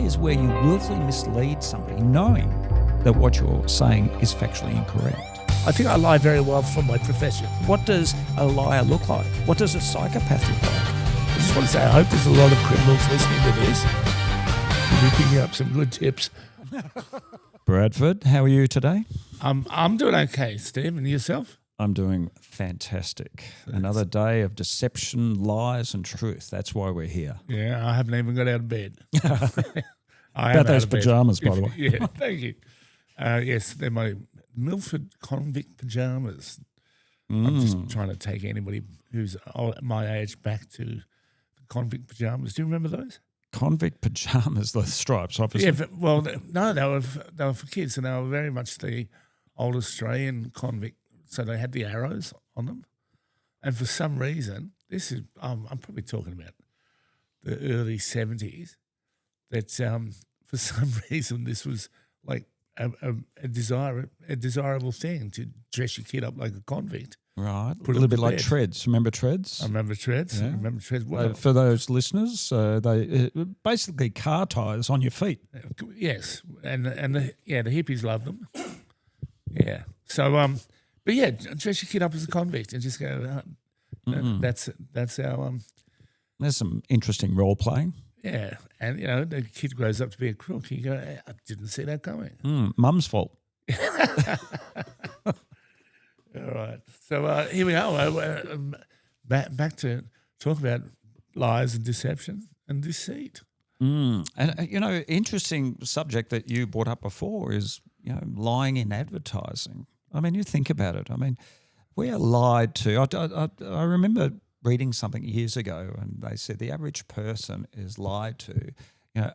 is where you willfully mislead somebody, knowing that what you're saying is factually incorrect. I think I lie very well for my profession. What does a liar look like? What does a psychopath look like? I just want to say I hope there's a lot of criminals listening to this. You'll be picking up some good tips. Bradford, how are you today? I'm doing okay, Steve, and yourself? I'm doing fantastic. Another day of deception, lies and truth. That's why we're here. Yeah, I haven't even got out of bed. About those pajamas, by the way. Yeah, thank you. Yes, they're my Milford convict pajamas. I'm just trying to take anybody who's my age back to the convict pajamas. Do you remember those? Convict pajamas, the stripes, obviously. Yeah, no, they were for kids, and they were very much the old Australian convict. So they had the arrows on them, and for some reason, this is I'm probably talking about the early 70s. That for some reason this was like a desirable thing to dress your kid up like a convict. Right, a little bit like bed. Treads. Remember Treads? I remember Treads. Yeah. I remember Treads. Well, For those listeners, they basically car tyres on your feet. yes, and the hippies loved them. Yeah. So but yeah, dress your kid up as a convict and just go. That's our There's some interesting role playing. Yeah, and the kid grows up to be a crook. You go, I didn't see that coming. Mum's fault. All right, so here we are. Back to talk about lies and deception and deceit. And interesting subject that you brought up before is lying in advertising. I mean, you think about it. I mean, we are lied to. I remember reading something years ago, and they said the average person is lied to,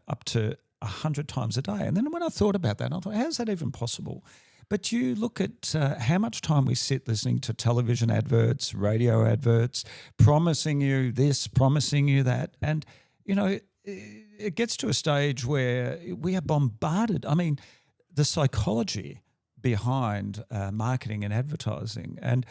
up to 100 times a day. And then when I thought about that, I thought, how is that even possible? But you look at how much time we sit listening to television adverts, radio adverts, promising you this, promising you that, and it gets to a stage where we are bombarded. I mean, the psychology behind marketing and advertising, and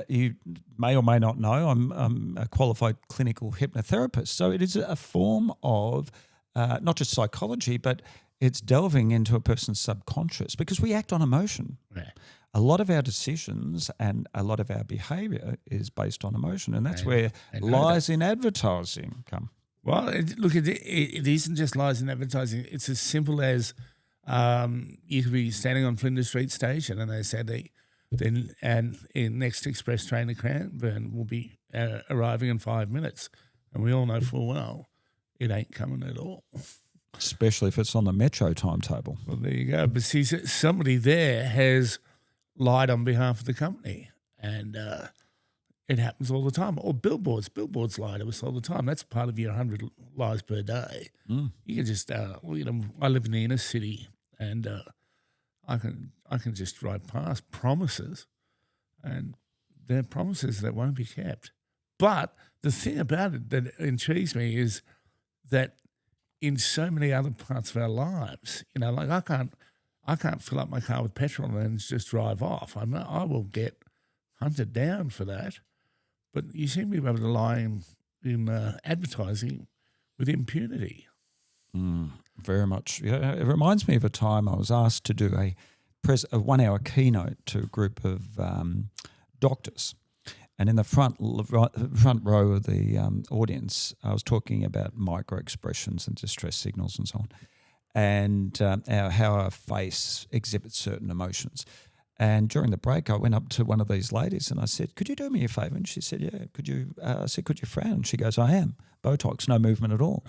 you may or may not know, I'm a qualified clinical hypnotherapist. So it is a form of not just psychology, but it's delving into a person's subconscious because we act on emotion. Yeah. A lot of our decisions and a lot of our behaviour is based on emotion, and that's where lies in advertising come. Well, it isn't just lies in advertising. It's as simple as you could be standing on Flinders Street Station and they said next express train to Cranbourne will be arriving in 5 minutes. And we all know full well it ain't coming at all. Especially if it's on the metro timetable. Well, there you go. But see, somebody there has lied on behalf of the company, and it happens all the time. Or billboards lie to us all the time. That's part of your 100 lies per day. You can just, I live in the inner city, and I can just drive past promises, and they're promises that won't be kept. But the thing about it that intrigues me is that in so many other parts of our lives, like I can't fill up my car with petrol and then just drive off. I will get hunted down for that. But you seem to be able to lie in advertising with impunity. Very much. It reminds me of a time I was asked to do a 1-hour keynote to a group of doctors. And in the front row of the audience, I was talking about micro expressions and distress signals and so on, and how our face exhibits certain emotions. And during the break, I went up to one of these ladies and I said, "Could you do me a favour?" And she said, "Yeah." "Could you?" I said, "Could you frown?" And she goes, "I am. Botox, no movement at all."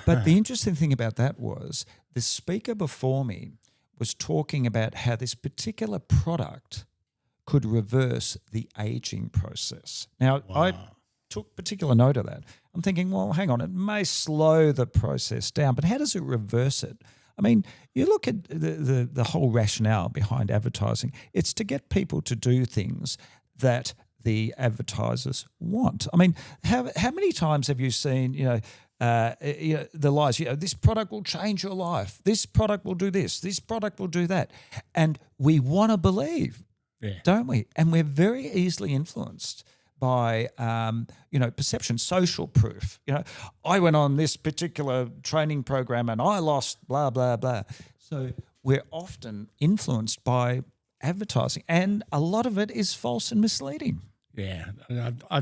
But the interesting thing about that was the speaker before me was talking about how this particular product could reverse the aging process. Now, I took particular note of that. I'm thinking, well, hang on, it may slow the process down, but how does it reverse it? I mean, you look at the whole rationale behind advertising. It's to get people to do things that the advertisers want. I mean, how many times have you seen, the lies? This product will change your life. This product will do this. This product will do that. And we want to believe, don't we? And we're very easily influenced by perception, social proof. I went on this particular training program and I lost blah blah blah. So we're often influenced by advertising, and a lot of it is false and misleading. Yeah, I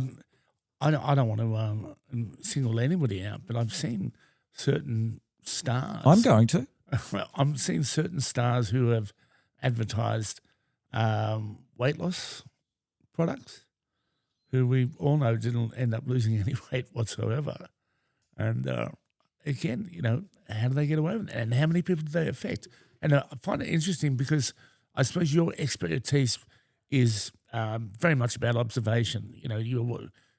don't want to single anybody out, but I've seen certain stars. I'm going to. Well, I'm seeing certain stars who have advertised weight loss products, who we all know didn't end up losing any weight whatsoever. And again, how do they get away with it? And how many people do they affect? And I find it interesting because I suppose your expertise is very much about observation.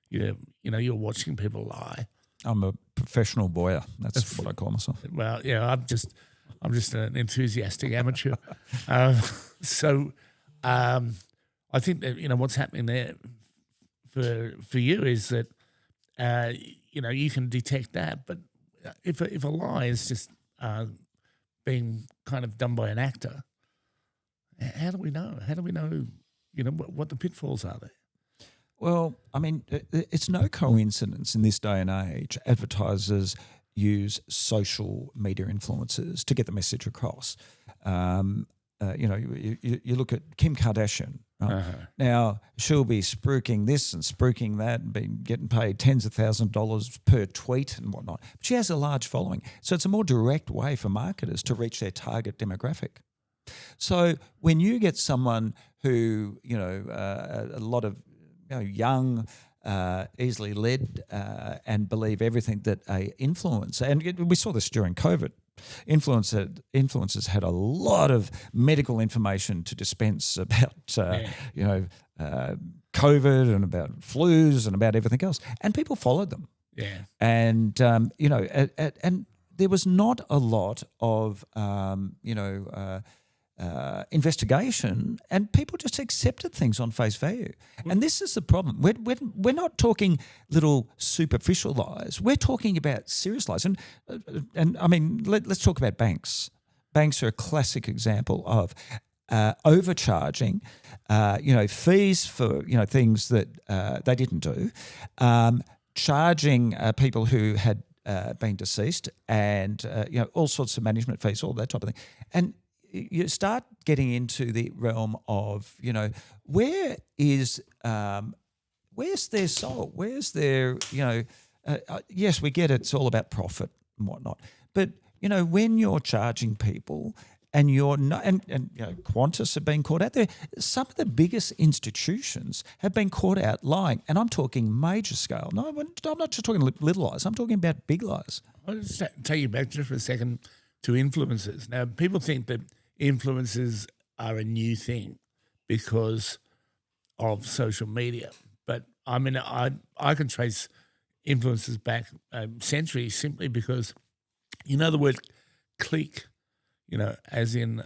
You're watching people lie. I'm a professional boyer. That's what I call myself. Well, yeah, I'm just an enthusiastic amateur. So I think that what's happening there for you is that you can detect that, but if a lie is just being kind of done by an actor, how do we know? How do we know what the pitfalls are there? Well, I mean, it's no coincidence in this day and age advertisers use social media influencers to get the message across. You look at Kim Kardashian. Right? Uh-huh. Now, she'll be spruiking this and spruiking that and be getting paid tens of thousands of dollars per tweet and whatnot. But she has a large following. So it's a more direct way for marketers to reach their target demographic. So when you get someone who, a lot of young, easily led and believe everything that a influencer, and we saw this during COVID, influencers had a lot of medical information to dispense about, COVID and about flus and about everything else, and people followed them. Yeah. And, and there was not a lot of, investigation, and people just accepted things on face value. And this is the problem. We're not talking little superficial lies. We're talking about serious lies. And I mean, let's talk about banks. Banks are a classic example of overcharging, fees for things that they didn't do, charging people who had been deceased, and all sorts of management fees, all that type of thing. And you start getting into the realm of, where's their soul? Where's their, yes, we get it's all about profit and whatnot. But, when you're charging people and you're not, and Qantas have been caught out there, some of the biggest institutions have been caught out lying. And I'm talking major scale. No, I'm not just talking little lies. I'm talking about big lies. I'll just take you back just for a second to influencers. Now, people think that influencers are a new thing because of social media. But I mean, I can trace influencers back centuries simply because, the word clique, as in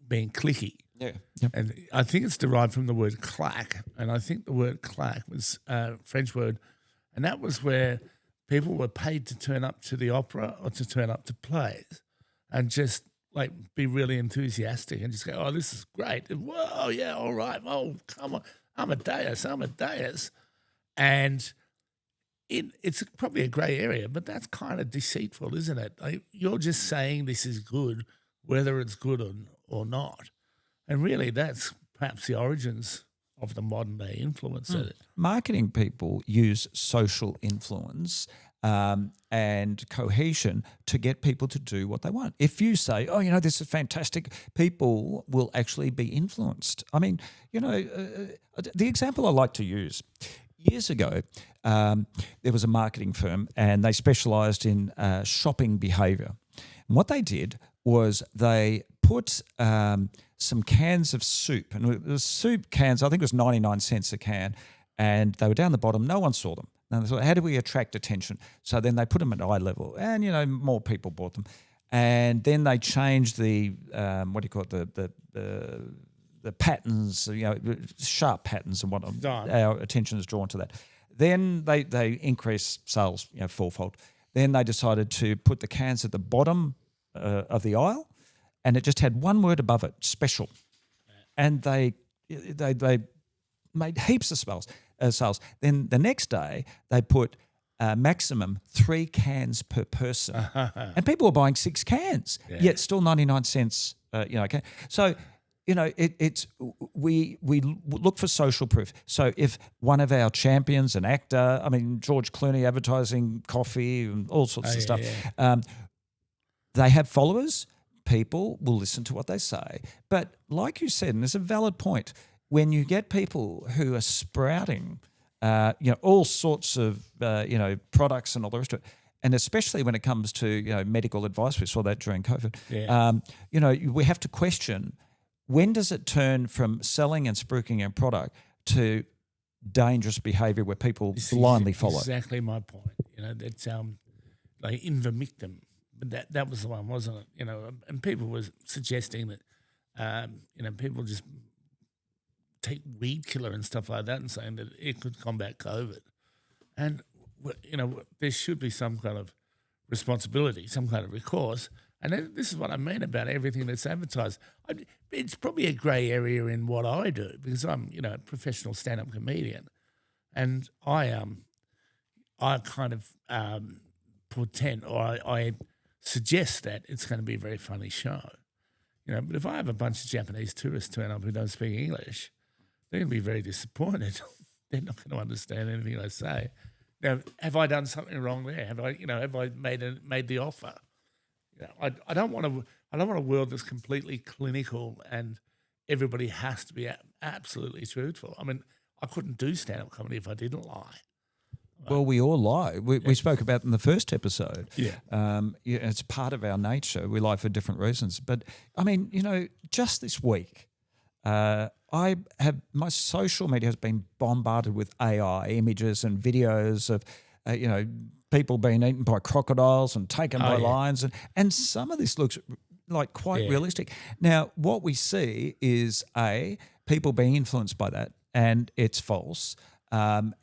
being clicky. Yeah. Yep. And I think it's derived from the word claque. And I think the word claque was a French word. And that was where people were paid to turn up to the opera or to turn up to plays and just be really enthusiastic and just go, oh, this is great. Whoa, yeah, all right. Oh, come on. Amadeus. And it's probably a grey area, but that's kind of deceitful, isn't it? You're just saying this is good, whether it's good or not. And really that's perhaps the origins of the modern day influencer. Marketing people use social influence and cohesion to get people to do what they want. If you say, oh, this is fantastic, people will actually be influenced. I mean, the example I like to use, years ago, there was a marketing firm and they specialised in shopping behaviour. And what they did was they put some cans of soup, and the soup cans, I think it was 99 cents a can, and they were down the bottom. No one saw them. And they thought, how do we attract attention? So then they put them at eye level, and more people bought them. And then they changed the the patterns, sharp patterns and whatnot. Done. Our attention is drawn to that. Then they increased sales, fourfold. Then they decided to put the cans at the bottom of the aisle, and it just had one word above it, special. And they made heaps of sales. sales. Then the next day they put maximum 3 cans per person, and people were buying 6 cans, yet still 99 cents. Okay. So, we look for social proof. So if one of our champions, an actor, George Clooney advertising coffee and all sorts of stuff, they have followers, people will listen to what they say. But like you said, and there's a valid point, when you get people who are sprouting, all sorts of, products and all the rest of it, and especially when it comes to, medical advice, we saw that during COVID, we have to question, when does it turn from selling and spruiking a product to dangerous behaviour where people blindly follow? Exactly my point. That's like Invictum, but that was the one, wasn't it? And people were suggesting that, people just take weed killer and stuff like that and saying that it could combat COVID. And, there should be some kind of responsibility, some kind of recourse. And this is what I mean about everything that's advertised. It's probably a grey area in what I do because I'm, a professional stand-up comedian, and I kind of portend, or I suggest that it's going to be a very funny show, But if I have a bunch of Japanese tourists turn up who don't speak English, they're going to be very disappointed. They're not going to understand anything I say. Now, have I done something wrong there? Have I made the offer? I don't want a world that's completely clinical and everybody has to be absolutely truthful. I couldn't do stand-up comedy if I didn't lie. Well, we all lie. We spoke about in the first episode. It's part of our nature. We lie for different reasons. But, just this week, my social media has been bombarded with AI images and videos of, people being eaten by crocodiles and taken by lions. And some of this looks like quite realistic. Now, what we see is, people being influenced by that, and it's false. The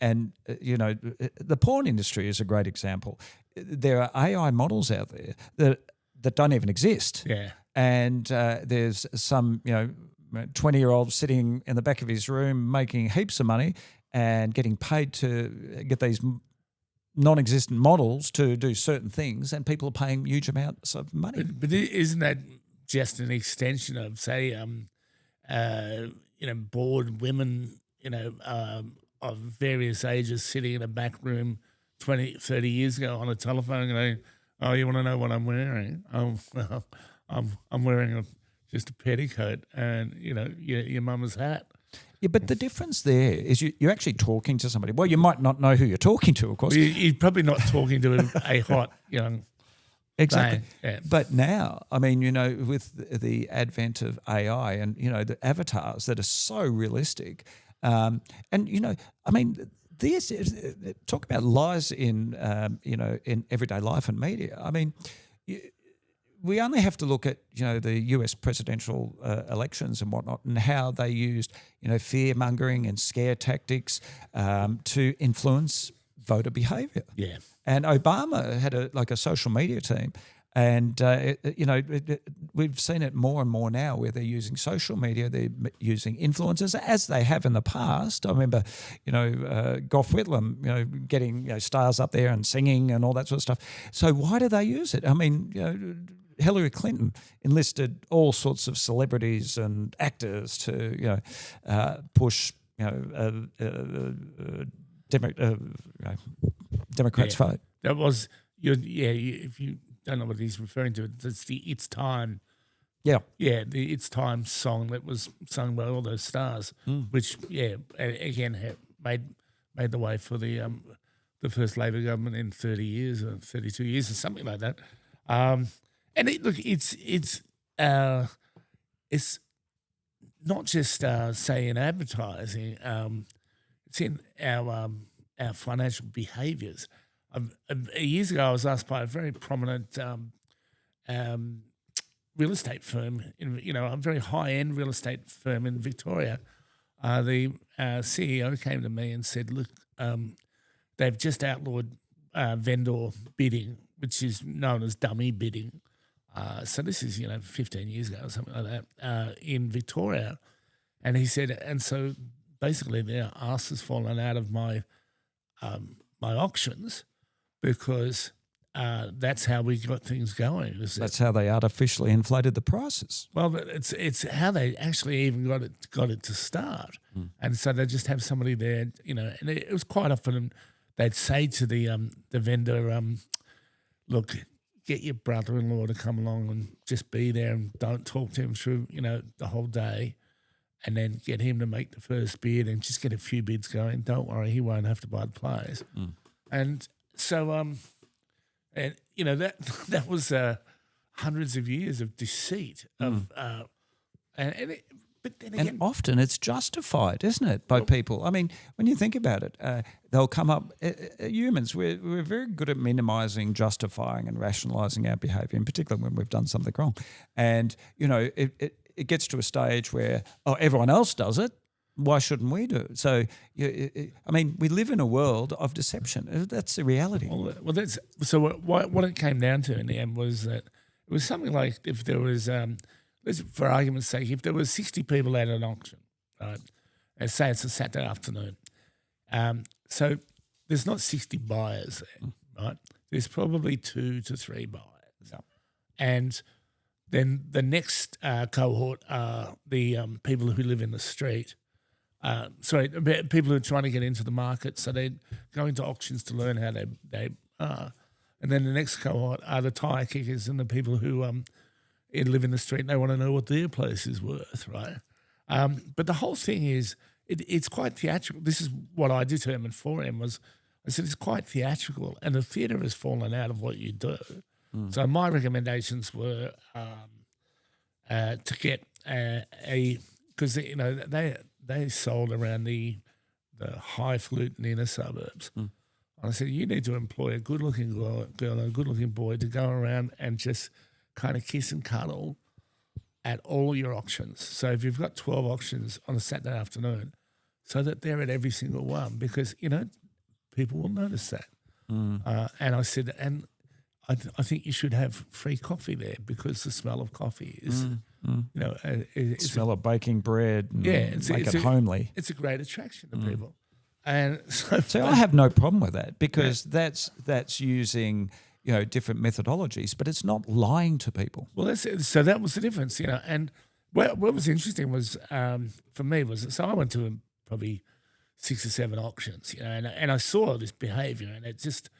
porn industry is a great example. There are AI models out there that don't even exist. And there's some, 20-year-old sitting in the back of his room making heaps of money and getting paid to get these non-existent models to do certain things, and people are paying huge amounts of money. But isn't that just an extension of, say, bored women, of various ages sitting in a back room 20, 30 years ago on a telephone going, "Oh, you want to know what I'm wearing? Oh, well, I'm wearing just a petticoat and, your mama's hat." Yeah, but the difference there is you're actually talking to somebody. Well, you might not know who you're talking to, of course. You're probably not talking to a hot young exactly. thing. Yeah. But now, with the advent of AI and, the avatars that are so realistic, this is, talk about lies in, in everyday life and media. We only have to look at, the US presidential elections and whatnot, and how they used, fear-mongering and scare tactics to influence voter behaviour. Yeah. And Obama had a social media team, and we've seen it more and more now where they're using social media, they're using influencers as they have in the past. I remember, Gough Whitlam, getting stars up there and singing and all that sort of stuff. So why do they use it? Hillary Clinton enlisted all sorts of celebrities and actors to, push, Democrats' vote. That was if you don't know what he's referring to, it's the "It's Time." Yeah, the "It's Time" song that was sung by all those stars, which again made the way for the first Labor government in 30 years or 32 years or something like that. And it's not just say in advertising. It's in our financial behaviours. Years ago, I was asked by a very prominent real estate firm, a very high-end real estate firm in Victoria. The CEO came to me and said, "Look, they've just outlawed vendor bidding, which is known as dummy bidding." So this is 15 years ago or something like that in Victoria, and he said, and so basically their ass has fallen out of my my auctions because that's how we got things going. That's how they artificially inflated the prices. Well, it's how they actually even got it to start, and so they just have somebody there, and it was quite often they'd say to the vendor, look, get your brother-in-law to come along and just be there and don't talk to him through, the whole day, and then get him to make the first bid and just get a few bids going. Don't worry, he won't have to buy the place. And so, and that was hundreds of years of deceit of, but then again, And often it's justified, isn't it, by people? I mean, when you think about it, they'll come up. Humans, we're very good at minimising, justifying, and rationalising our behaviour, in particular when we've done something wrong. And it gets to a stage where everyone else does it. Why shouldn't we do it? So, I mean, we live in a world of deception. That's the reality. Well, that's so. What it came down to in the end was that it was something like if there was, for argument's sake, if there was 60 people at an auction, right, and say it's a Saturday afternoon, so there's not 60 buyers there, right? There's probably 2 to 3 buyers, and then the next cohort are the people who live in the street. People who are trying to get into the market, so they're going to auctions to learn how they are. And then the next cohort are the tire kickers and the people who live in the street and they want to know what their place is worth, right? But the whole thing is, it's quite theatrical. This is what I determined for him was, I said, it's quite theatrical and the theatre has fallen out of what you do. So my recommendations were to get because they sold around the highfalutin inner suburbs. And I said, you need to employ a good-looking girl and a good-looking boy to go around and just kind of kiss and cuddle at all your auctions. So if you've got 12 auctions on a Saturday afternoon, so that they're at every single one, because, people will notice that. And I said, and I think you should have free coffee there because the smell of coffee is, Smell of baking bread and make it homely. It's a great attraction to people. And so I have no problem with that because that's using different methodologies, but it's not lying to people. Well, so that was the difference, And what was interesting was for me was I went to probably 6 or 7 auctions, and I saw this behaviour, and it just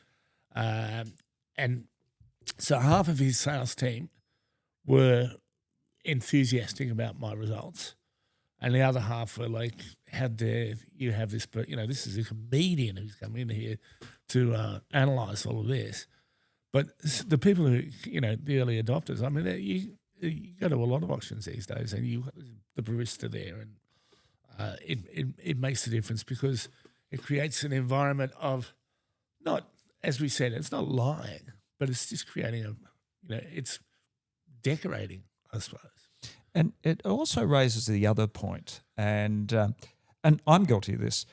and so half of his sales team were enthusiastic about my results. And the other half were like, how dare you have this, but, this is a comedian who's come in here to analyse all of this. But the people who, the early adopters, I mean, you go to a lot of auctions these days and you've got the barista there and it makes a difference because it creates an environment of not, as we said, it's not lying, but it's just creating it's decorating, I suppose. And it also raises the other point, and I'm guilty of this.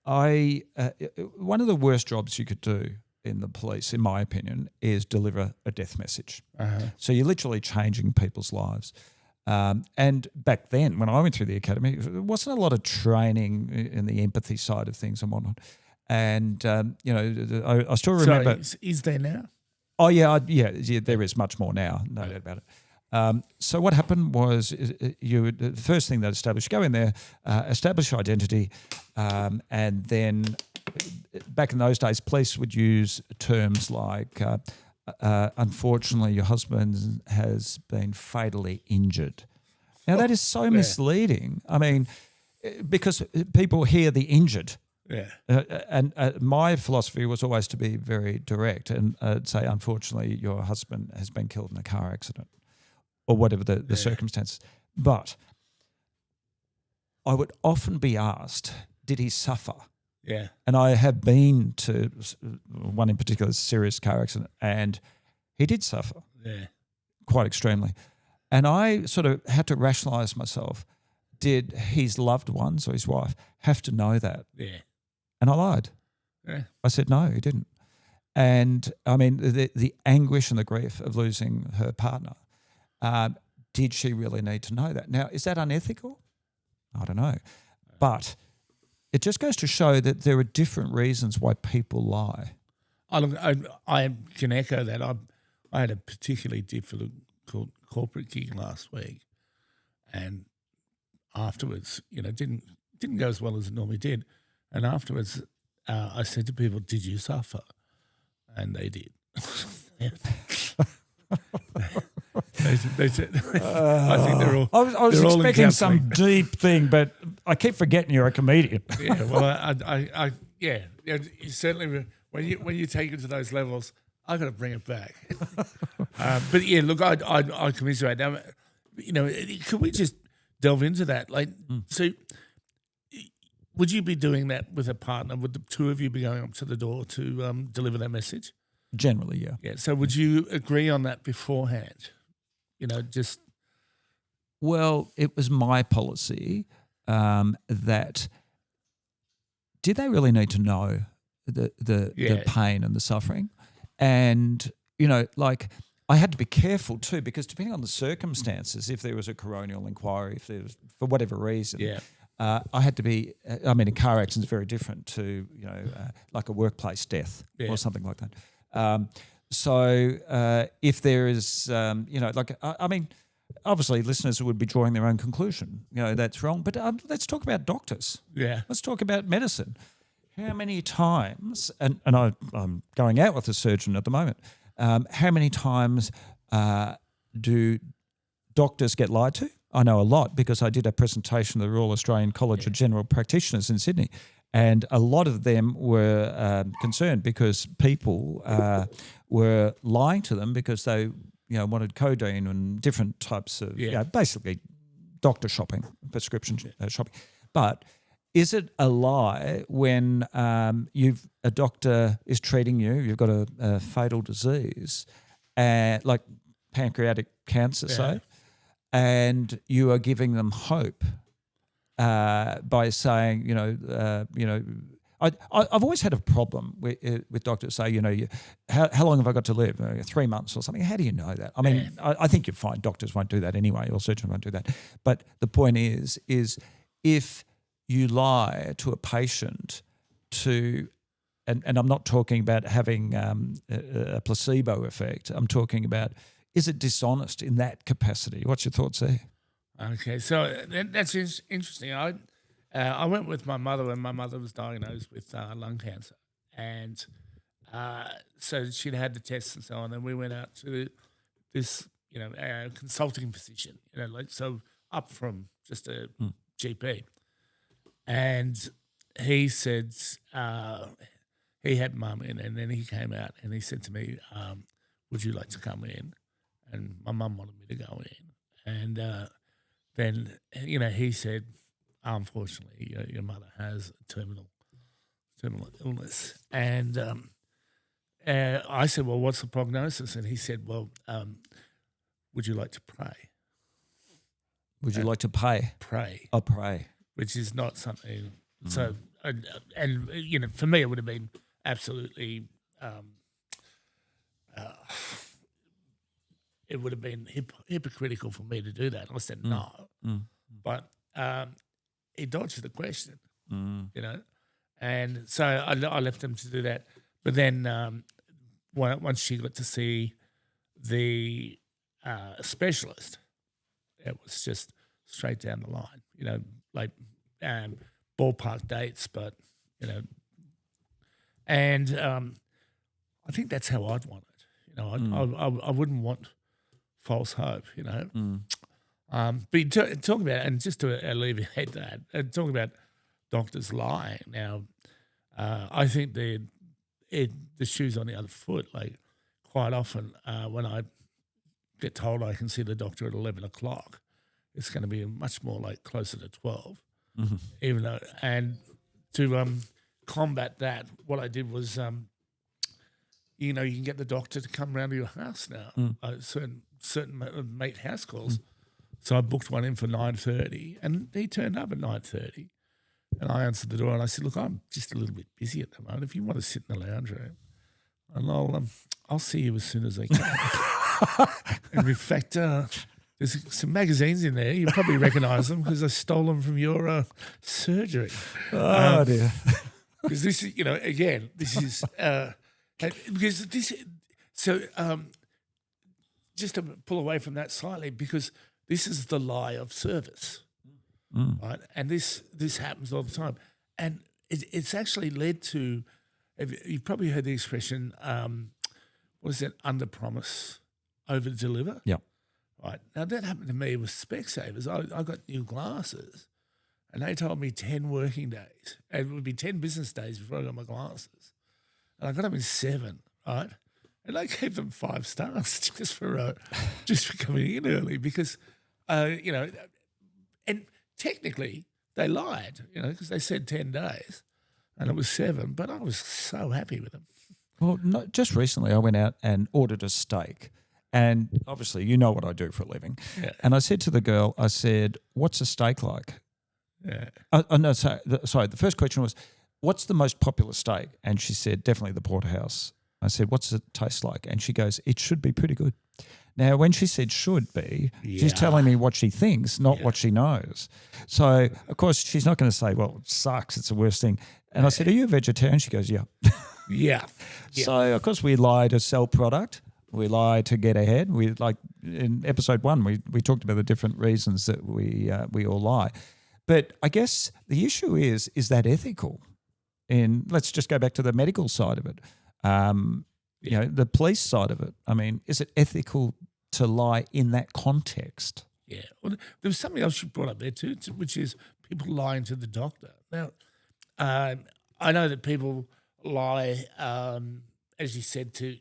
One of the worst jobs you could do in the police, in my opinion, is deliver a death message. So you're literally changing people's lives. And back then, when I went through the academy, there wasn't a lot of training in the empathy side of things and whatnot. And I still remember. Sorry, is there now? Oh yeah, there is much more now, no doubt about it. So what happened was the first thing that established, go in there, establish identity, and then back in those days, police would use terms like, unfortunately, your husband has been fatally injured. Now that is so misleading. I mean, because people hear the injured. Yeah. And my philosophy was always to be very direct and say, unfortunately, your husband has been killed in a car accident or whatever the circumstances. But I would often be asked, did he suffer? Yeah. And I have been to one in particular, serious car accident, and he did suffer quite extremely. And I sort of had to rationalise myself. Did his loved ones or his wife have to know that? Yeah. And I lied. Yeah. I said, no, he didn't. And, I mean, the anguish and the grief of losing her partner, did she really need to know that? Now, is that unethical? I don't know. But it just goes to show that there are different reasons why people lie. I can echo that. I had a particularly difficult corporate gig last week, and afterwards, didn't go as well as it normally did. And afterwards, I said to people, "Did you suffer?" And they did. They said, I think they're all. I was they're all in expecting some counselling. deep thing, but I keep forgetting you're a comedian. Yeah, well, you certainly when you take it to those levels, I got to bring it back. But yeah, look, I commiserate. Now, could we just delve into that? Like, so, would you be doing that with a partner? Would the two of you be going up to the door to deliver that message? Generally, yeah. Yeah. So, would you agree on that beforehand? Well, it was my policy that did they really need to know the pain and the suffering? And, I had to be careful too, because depending on the circumstances, if there was a coronial inquiry, if there was, for whatever reason, I had to be, a car accident is very different to, like a workplace death or something like that. So if there is, obviously listeners would be drawing their own conclusion. That's wrong. But let's talk about doctors. Yeah. Let's talk about medicine. How many times, and I'm going out with a surgeon at the moment, how many times do doctors get lied to? I know a lot because I did a presentation at the Royal Australian College of General Practitioners in Sydney. And a lot of them were concerned because people were lying to them because they, wanted codeine and different types of, basically doctor shopping, prescription shopping. But is it a lie when a doctor is treating you, you've got a fatal disease, like pancreatic cancer, say, and you are giving them hope by saying, I've always had a problem with doctors say, how long have I got to live? 3 months or something. How do you know that? I mean, I think you're fine. Doctors won't do that anyway, or surgeons won't do that. But the point is if you lie to a patient and I'm not talking about having a placebo effect. I'm talking about, is it dishonest in that capacity? What's your thoughts there? Okay, so that's interesting. I went with my mother when my mother was diagnosed with lung cancer, and so she'd had the tests and so on. And we went out to this, consulting position, so up from just a GP. And he said he had mum in, and then he came out and he said to me, "Would you like to come in?" And my mum wanted me to go in, and then he said, "Unfortunately, your mother has a terminal illness." And I said, "Well, what's the prognosis?" And he said, "Well, would you like to pray?" Would you like to pay? Pray. Oh, pray. Which is not something. So, and for me, it would have been absolutely. It would have been hypocritical for me to do that. I said no, but he dodged the question, and so I left him to do that. But then once she got to see the specialist, it was just straight down the line, like ballpark dates, but and I think that's how I'd want it. I wouldn't want false hope, But talking about, and just to alleviate that, talking about doctors lying. Now, I think the shoe's on the other foot. Like quite often, when I get told I can see the doctor at 11 o'clock, it's going to be much more like closer to 12. Even though, and to combat that, what I did was, you can get the doctor to come round to your house now. Certain mate house calls. So I booked one in for 9:30, and he turned up at 9:30, and I answered the door and I said, "Look, I'm just a little bit busy at the moment. If you want to sit in the lounge room, and I'll see you as soon as I can." And in fact, There's some magazines in there. You probably recognise them because I stole them from your surgery. Oh dear. Because this is, again, this is because this. So just to pull away from that slightly, because this is the lie of service, right? And this happens all the time, and it's actually led to. You've probably heard the expression, what is it? Under promise, over deliver. Yeah. Right. Now, that happened to me with Specsavers. I got new glasses and they told me 10 working days. And it would be 10 business days before I got my glasses. And I got them in 7, right? And I gave them 5 stars just for coming in early because, and technically they lied, because they said 10 days and it was 7, but I was so happy with them. Well, just recently I went out and ordered a steak. And obviously, you know what I do for a living. Yeah. And I said to the girl, I said, what's a steak like? Yeah. No, sorry, the first question was, what's the most popular steak? And she said, definitely the porterhouse. I said, what's it taste like? And she goes, it should be pretty good. Now, when she said should be, she's telling me what she thinks, not what she knows. So, of course, she's not going to say, well, it sucks, it's the worst thing. And I said, are you a vegetarian? She goes, yeah. Yeah. So, of course, we lie to sell product. We lie to get ahead. We in episode 1, we talked about the different reasons that we all lie. But I guess the issue is that ethical? And let's just go back to the medical side of it. The police side of it. I mean, is it ethical to lie in that context? Yeah. Well, there was something else you brought up there too, which is people lying to the doctor. Now, I know that people lie, as you said, to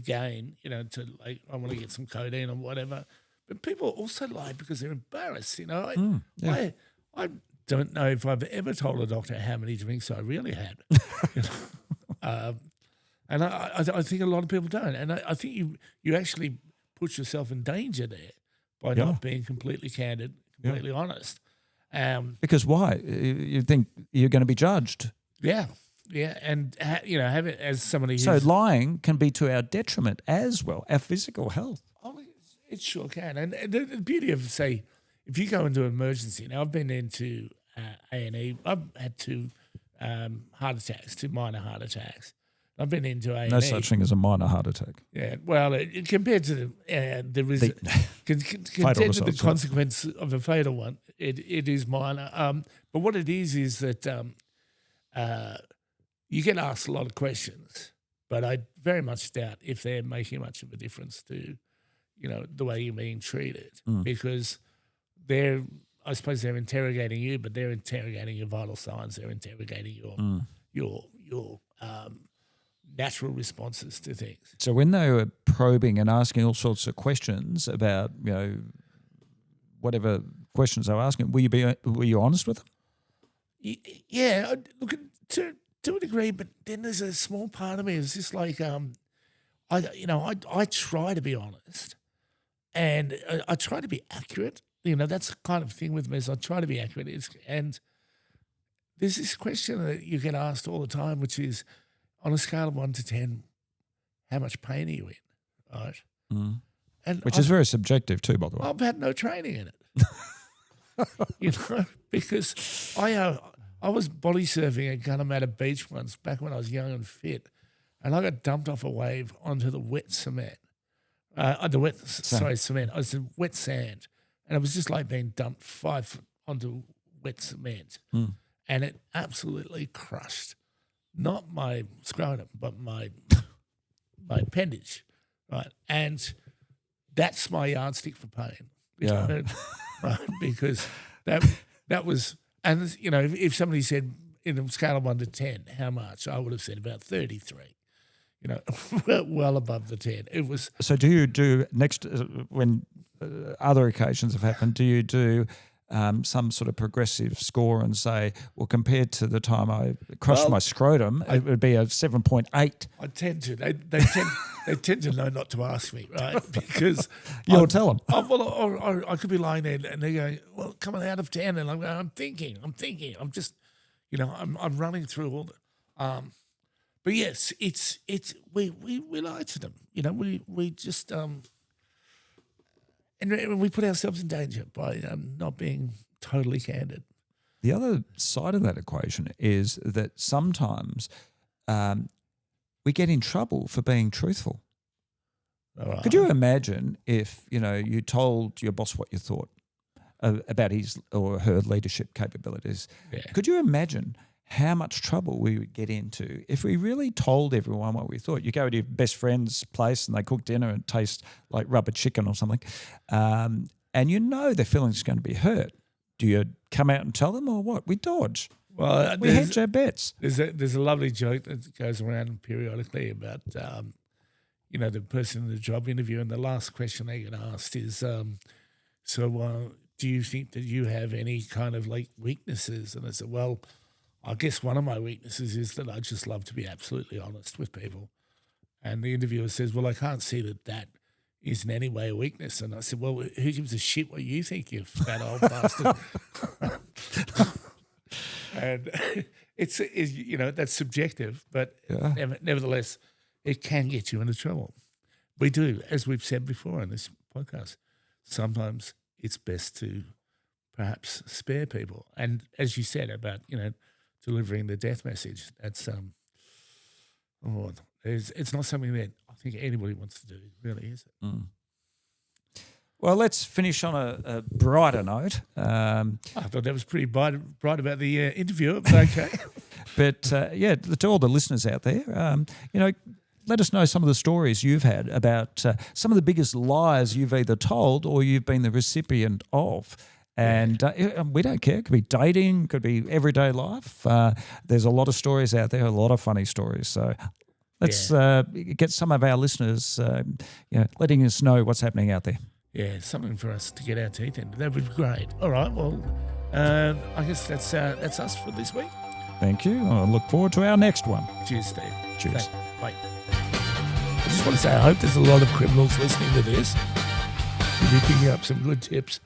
gain, to like, I want to get some codeine or whatever. But people also lie because they're embarrassed. I don't know if I've ever told a doctor how many drinks I really had. And I think a lot of people don't. And I think you actually put yourself in danger there by not being completely candid, completely honest. Because why? You think you're going to be judged. Yeah. Yeah, and have it as somebody who's... So lying can be to our detriment as well, our physical health. Oh, it sure can. And the beauty of, say, if you go into an emergency, now I've been into A&E, I've had 2 heart attacks, 2 minor heart attacks. I've been into A&E. No such thing as a minor heart attack. Yeah, well, compared to compared to the consequence of a fatal one, it is minor. But what it is that... you get asked a lot of questions, but I very much doubt if they're making much of a difference to, the way you're being treated, because I suppose they're interrogating you, but they're interrogating your vital signs. They're interrogating your natural responses to things. So when they were probing and asking all sorts of questions about, whatever questions they were asking, were you honest with them? Yeah, look, to a degree, but then there's a small part of me. It's just like, I try to be honest, and I try to be accurate. That's the kind of thing with me. Is I try to be accurate. And there's this question that you get asked all the time, which is, on a scale of 1 to 10, how much pain are you in? Right, and which is very subjective too, by the way. I've had no training in it, because I was body surfing at Gunnamatta Beach once back when I was young and fit, and I got dumped off a wave onto the wet cement. Cement. I was in wet sand, and it was just like being dumped 5 foot onto wet cement, and it absolutely crushed, not my scrotum, but my appendage, right? And that's my yardstick for pain. Yeah, right, because that was. And, if somebody said in a scale of 1 to 10, how much, I would have said about 33, well above the 10. It was. So do you do next, when other occasions have happened, do you do some sort of progressive score and say, well, compared to the time I crushed my scrotum, it would be a 7.8? I tend to. They tend to know not to ask me, right? Because you'll tell them. Or I could be lying there and they're going, well, coming out of 10, and I'm going, I'm thinking. I'm just, I'm running through all the. But yes, we lie to them. We just And we put ourselves in danger by not being totally candid. The other side of that equation is that sometimes we get in trouble for being truthful. Right. Could you imagine if, you told your boss what you thought about his or her leadership capabilities? Yeah. Could you imagine how much trouble we would get into if we really told everyone what we thought? You go to your best friend's place and they cook dinner and it tastes like rubber chicken or something, and their feelings are going to be hurt. Do you come out and tell them or what? We dodge. Well, we hedge our bets. There's a lovely joke that goes around periodically about, the person in the job interview, and the last question they get asked is, do you think that you have any kind of like weaknesses? And I said, well, I guess one of my weaknesses is that I just love to be absolutely honest with people. And the interviewer says, well, I can't see that is in any way a weakness. And I said, well, who gives a shit what you think, you fat old bastard? And it's that's subjective, but nevertheless, it can get you into trouble. We do, as we've said before on this podcast, sometimes it's best to perhaps spare people. And as you said about, delivering the death message, that's it's not something that I think anybody wants to do, really, is it? Mm. Well, let's finish on a brighter note. I thought that was pretty bright about the interview, but okay. But, to all the listeners out there, let us know some of the stories you've had about some of the biggest lies you've either told or you've been the recipient of. And we don't care. It could be dating, could be everyday life. There's a lot of stories out there, a lot of funny stories. So let's get some of our listeners, letting us know what's happening out there. Yeah, something for us to get our teeth into. That would be great. All right, well, I guess that's us for this week. Thank you. I look forward to our next one. Cheers, Steve. Cheers. Bye. I just want to say I hope there's a lot of criminals listening to this. You'll be picking up some good tips.